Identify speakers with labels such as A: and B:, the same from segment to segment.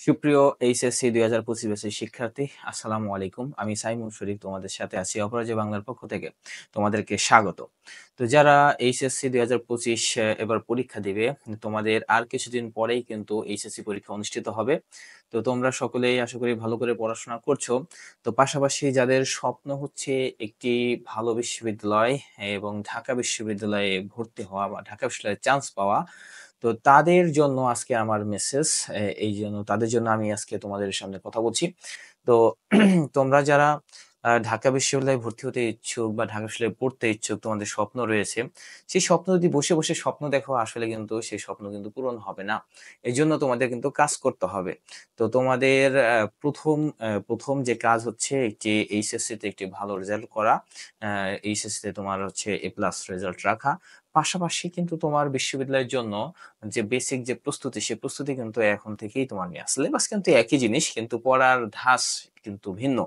A: সুপ্রিয় এইচএসসি ২০২৫ ব্যাচের শিক্ষার্থী, আসসালামু আলাইকুম। আমি সাইমুল শরীফ তোমাদের সাথে আছি অপরাজেয় বাংলার পক্ষ থেকে। তোমাদেরকে স্বাগত। তো যারা এইচএসসি ২০২৫ এবার পরীক্ষা দিবে, তোমাদের আর কিছুদিন পরেই কিন্তু এইচএসসি পরীক্ষা অনুষ্ঠিত হবে। তো তোমরা সকলেই আশা করি ভালো করে পড়াশোনা করছো। তো পাশাপাশি যাদের স্বপ্ন হচ্ছে একটি ভালো বিশ্ববিদ্যালয় এবং ঢাকা বিশ্ববিদ্যালয়ে ভর্তি হওয়া বা ঢাকা বিশ্ববিদ্যালয়ে চান্স পাওয়া, তো তাদের জন্য আজকে আমার মেসেজ। এইজন্য তাদের জন্য আমি আজকে তোমাদের সামনে কথা বলছি। তো তোমরা যারা ঢাকা বিশ্ববিদ্যালয়ে ভর্তি হতে ইচ্ছুক বা ঢাকা বিশ্ববিদ্যালয়ে পড়তে ইচ্ছুক, তোমাদের স্বপ্ন রয়েছে। সেই স্বপ্ন যদি বসে, বসে স্বপ্ন দেখো, আসলে কিন্তু সেই স্বপ্ন কিন্তু পূরণ হবে না। এজন্য তোমাদের কিন্তু কাজ করতে হবে। তো তোমাদের ১ম যে কাজ হচ্ছে একটি এইচএসসি তে একটি ভালো রেজাল্ট করা। আ এইচএসসি তে তোমার হচ্ছে এ প্লাস রেজাল্ট রাখা। পাশাপাশি কিন্তু তোমার বিশ্ববিদ্যালয়ের জন্য যে বেসিক যে প্রস্তুতি, সে প্রস্তুতি কিন্তু এখন থেকেই তোমার নেয়া। সিলেবাস কিন্তু একই জিনিস, কিন্তু পড়ার ধাঁচ কিন্তু ভিন্ন।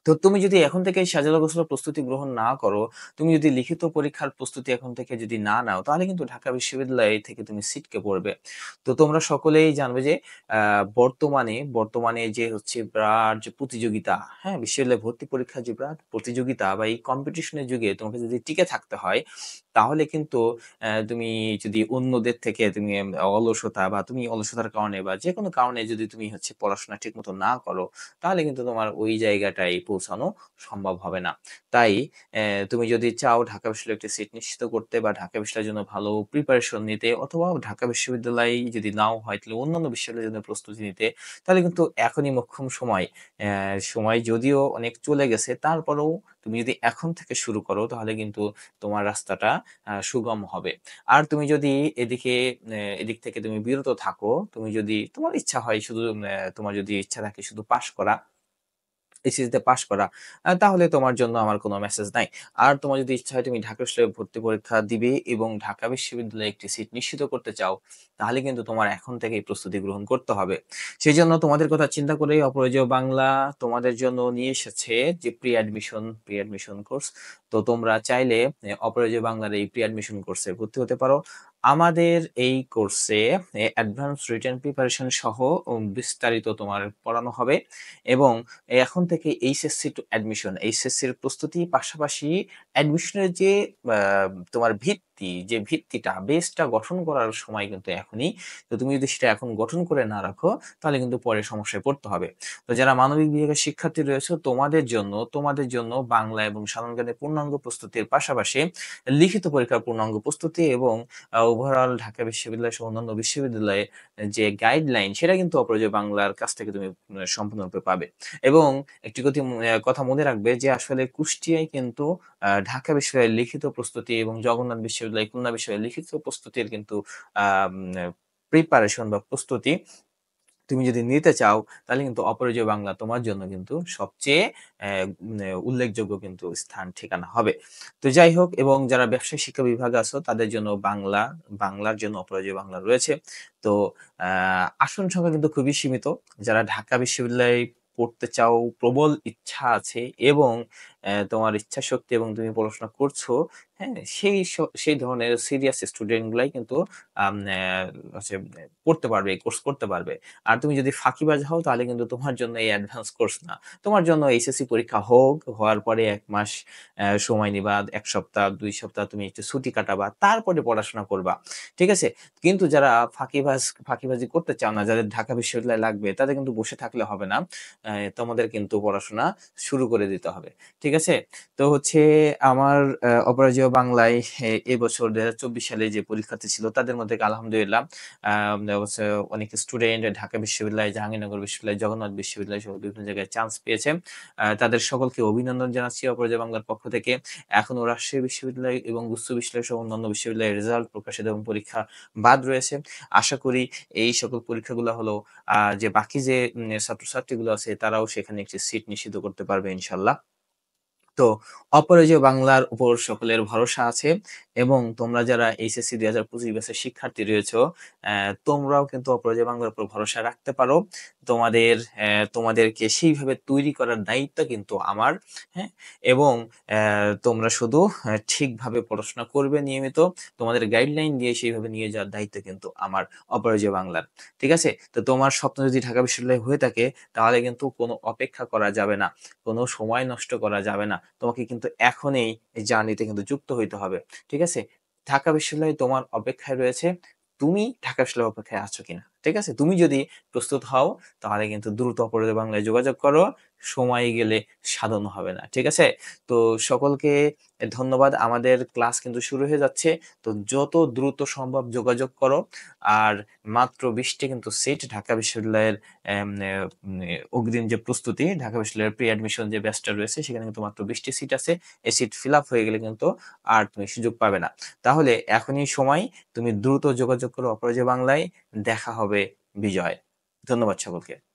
A: তো তুমি যদি এখন থেকেই সাজানো গোছানো প্রস্তুতি গ্রহণ না করো, তুমি যদি লিখিত পরীক্ষার প্রস্তুতি এখন থেকে যদি না নাও, তাহলে কিন্তু ঢাকা বিশ্ববিদ্যালয় থেকে তুমি ছিটকে পড়বে। তো তোমরা সকলেই জানবে যে বর্তমানে যে হচ্ছে বিরাট যে প্রতিযোগিতা, হ্যাঁ? বিশ্ববিদ্যালয়ে ভর্তি পরীক্ষার যে বিরাট প্রতিযোগিতা বা এই কম্পিটিশন এর যুগে তোমাকে যদি টিকে থাকতে হয়, তাহলে কিন্তু তুমি যদি অন্যদের থেকে তুমি অলসতা বা তুমি অলসতার কারণে বা যেকোনো কারণে যদি তুমি হচ্ছে পড়াশোনা ঠিকমতো না করো, তাহলে কিন্তু তোমার ওই জায়গাটায় পৌঁছানো সম্ভব হবে না। তাই তুমি যদি চাও ঢাকা বিশ্ববিদ্যালয়ে একটি সিট নিশ্চিত করতে বা ঢাকা বিশ্ববিদ্যালয়ের জন্য ভালো প্রিপারেশন নিতে, অথবা ঢাকা বিশ্ববিদ্যালয় যদি নাও হয় তাহলে অন্যান্য বিশ্ববিদ্যালয়ের জন্য প্রস্তুতি নিতে, তাহলে কিন্তু এখনই মোক্ষম সময়। সময় যদিও অনেক চলে গেছে, তারপরেও তুমি যদি এখন থেকে শুরু করো, তাহলে কিন্তু তোমার রাস্তাটা সুগম হবে। আর তুমি যদি এদিক থেকে তুমি বিরত থাকো, তুমি যদি তোমার ইচ্ছা হয় শুধু তোমার যদি ইচ্ছা থাকে শুধু পাস করা, এইচএসসিতে পাস করা, তাহলে তোমার জন্য আমার কোনো মেসেজ নাই। আর তোমার যদি ইচ্ছা হয় তুমি ঢাকা বিশ্ববিদ্যালয়ে ভর্তি পরীক্ষা দিবে এবং ঢাকা বিশ্ববিদ্যালয়ে একটি সিট নিশ্চিত করতে চাও, তাহলে কিন্তু তোমার এখন থেকেই প্রস্তুতি গ্রহণ করতে হবে। সেজন্য তোমাদের কথা চিন্তা করেই অপরাজেয় বাংলা তোমাদের জন্য নিয়ে এসেছে যে প্রি অ্যাডমিশন কোর্স। তো তোমরা চাইলে অপরাজেয় বাংলার এই প্রি-অ্যাডমিশন কোর্সে ভর্তি হতে পারো। আমাদের এই কোর্সে অ্যাডভান্স রিটেন প্রিপারেশন সহ বিস্তারিত তোমার পড়ানো হবে, এবং এখন থেকে এইচএসসির প্রস্তুতি, পাশাপাশি অ্যাডমিশনের যে আ তোমার যে ভিত্তিটা, বেসটা গঠন করার সময় কিন্তু এখনই। তো তুমি যদি সেটা এখন গঠন করে না রাখো, তাহলে কিন্তু পরে সমস্যায় পড়তে হবে। তো যারা মানবিক বিভাগের শিক্ষার্থী রয়েছে, তোমাদের জন্য বাংলা এবং সাধারণ জ্ঞানের পূর্ণাঙ্গ প্রস্তুতির পাশাপাশি লিখিত পরীক্ষার পূর্ণাঙ্গ প্রস্তুতি এবং ওভারঅল ঢাকা বিশ্ববিদ্যালয় সহ অন্যান্য বিশ্ববিদ্যালয়ে যে গাইডলাইন, সেটা কিন্তু অপরাজেয় বাংলার কাছ থেকে তুমি সম্পূর্ণরূপে পাবে। এবং একটি কথা মনে রাখবে যে আসলে কুষ্টিয়ায় কিন্তু ঢাকা বিশ্ববিদ্যালয়ের লিখিত প্রস্তুতি এবং জগন্নাথ বিশ্ববিদ্যালয়, খুলনা বিশ্ববিদ্যালয়ের লিখিত প্রস্তুতির কিন্তু আম প্রিপারেশন বা প্রস্তুতি তুমি যদি নিতে চাও, তাহলে কিন্তু অপরাজেয় বাংলা তোমার জন্য কিন্তু সবচেয়ে উল্লেখযোগ্য কিন্তু স্থান ঠিকানা হবে। তো যাই হোক, এবং যারা ব্যবসায় শিক্ষা বিভাগে আছো, তাদের জন্য বাংলার জন্য অপরাজেয় বাংলা রয়েছে। তো আ আসন সংখ্যা কিন্তু খুবই সীমিত। যারা ঢাকা বিশ্ববিদ্যালয়ে পড়তে চাও, প্রবল ইচ্ছা আছে এবং তোমার ইচ্ছাশক্তি এবং তুমি পড়াশোনা করছো, হ্যাঁ? সেই ধরনের সিরিয়াস স্টুডেন্ট গুলাই কিন্তু আম অ্যা হচ্ছে পড়তে পারবে, এই কোর্স করতে পারবে। আর তুমি যদি ফাঁকিবাজ হও, তাহলে কিন্তু তোমার জন্য এই অ্যাডভান্স কোর্স না। তোমার জন্য এইচএসসি পরীক্ষা হোক, হওয়ার পরে ১ মাস সময় নিবা, ১ সপ্তাহ, ২ সপ্তাহ তুমি একটু ছুটি কাটাবা, তারপরে পড়াশোনা করবা। ঠিক আছে? কিন্তু যারা ফাঁকিবাজি করতে চাও না, যাদের ঢাকা বিশ্ববিদ্যালয় লাগবে, তাদের কিন্তু বসে থাকলে হবে না। তোমাদের কিন্তু পড়াশোনা শুরু করে দিতে হবে। ঠিক আছে? তো হচ্ছে আমার অপরাজেয় বাংলায় এবছর ২০২৪ সালে যে পরীক্ষার্থী ছিল, তাদের মধ্যে আলহামদুলিল্লাহ অবশ্য অনেক স্টুডেন্ট ঢাকা বিশ্ববিদ্যালয়, জাহাঙ্গীরনগর বিশ্ববিদ্যালয়, জগন্নাথ বিশ্ববিদ্যালয় সহ বিভিন্ন জায়গায় চান্স পেয়েছে। তাদের সকলকে অভিনন্দন জানাচ্ছি অপরাজেয় বাংলার পক্ষ থেকে। এখনো রাজশাহী বিশ্ববিদ্যালয় এবং গুচ্ছ বিশ্ববিদ্যালয় সহ অন্যান্য বিশ্ববিদ্যালয়ের রেজাল্ট প্রকাশিত এবং পরীক্ষা বাদ রয়েছে। আশা করি এই সকল পরীক্ষাগুলো হলো যে বাকি যে ছাত্রছাত্রীগুলো আছে, তারাও সেখানে একটি সিট নিশ্চিত করতে পারবে ইনশাআল্লাহ। তো অপরাজেয় বাংলার উপর সকলের ভরসা আছে এবং তোমরা যারা এইচএসসি ২০২৫ ব্যাচের শিক্ষার্থী রয়েছো, তোমরাও কিন্তু অপরাজেয় বাংলার উপর ভরসা রাখতে পারো। তোমাদেরকে সেইভাবে তৈরি করার দায়িত্ব কিন্তু আমার, হ্যাঁ? এবং তোমরা শুধু ঠিকভাবে পড়াশোনা করবে নিয়মিত। তোমাদের গাইডলাইন দিয়ে সেইভাবে নিয়ে যাওয়ার দায়িত্ব কিন্তু আমার অপরাজেয় বাংলার। ঠিক আছে? তো তোমার স্বপ্ন যদি ঢাকা বিশ্ববিদ্যালয় হয়ে থাকে তাহলে কিন্তু কোনো অপেক্ষা করা যাবে না। কোনো সময় নষ্ট করা যাবে না। তোমাকে কিন্তু এখনই এই জার্নিতে কিন্তু যুক্ত হইতে হবে। ঠিক আছে? ঢাকা বিশ্ববিদ্যালয় তোমার অপেক্ষায় রয়েছে। তুমি ঢাকা বিশ্ববিদ্যালয়ের অপেক্ষায় আছো কিনা? ঠিক আছে? তুমি যদি প্রস্তুত হও তাহলে কিন্তু দ্রুত অপরাজেয় বাংলায় যোগাযোগ করো। সময় গেলে সাধন হবে না। ঠিক আছে? তো সকলকে ধন্যবাদ। আমাদের ক্লাস কিন্তু শুরু হয়ে যাচ্ছে। তো যত দ্রুত সম্ভব যোগাযোগ করো। আর মাত্র ২০ টি কিন্তু সিট ঢাকা বিশ্ববিদ্যালয়ের এম এ অগ্রিম যে প্রস্তুতি, ঢাকা বিশ্ববিদ্যালয়ের প্রি অ্যাডমিশন যে ব্যাচটা রয়েছে সেখানে কিন্তু মাত্র ২০ টি সিট আছে। এই সিট ফিল আপ হয়ে গেলে কিন্তু আর তুমি সুযোগ পাবে না। তাহলে এখনই সময়, তুমি দ্রুত যোগাযোগ করো অপরাজেয় বাংলায়। দেখা হবে বিজয়। ধন্যবাদ সকলকে।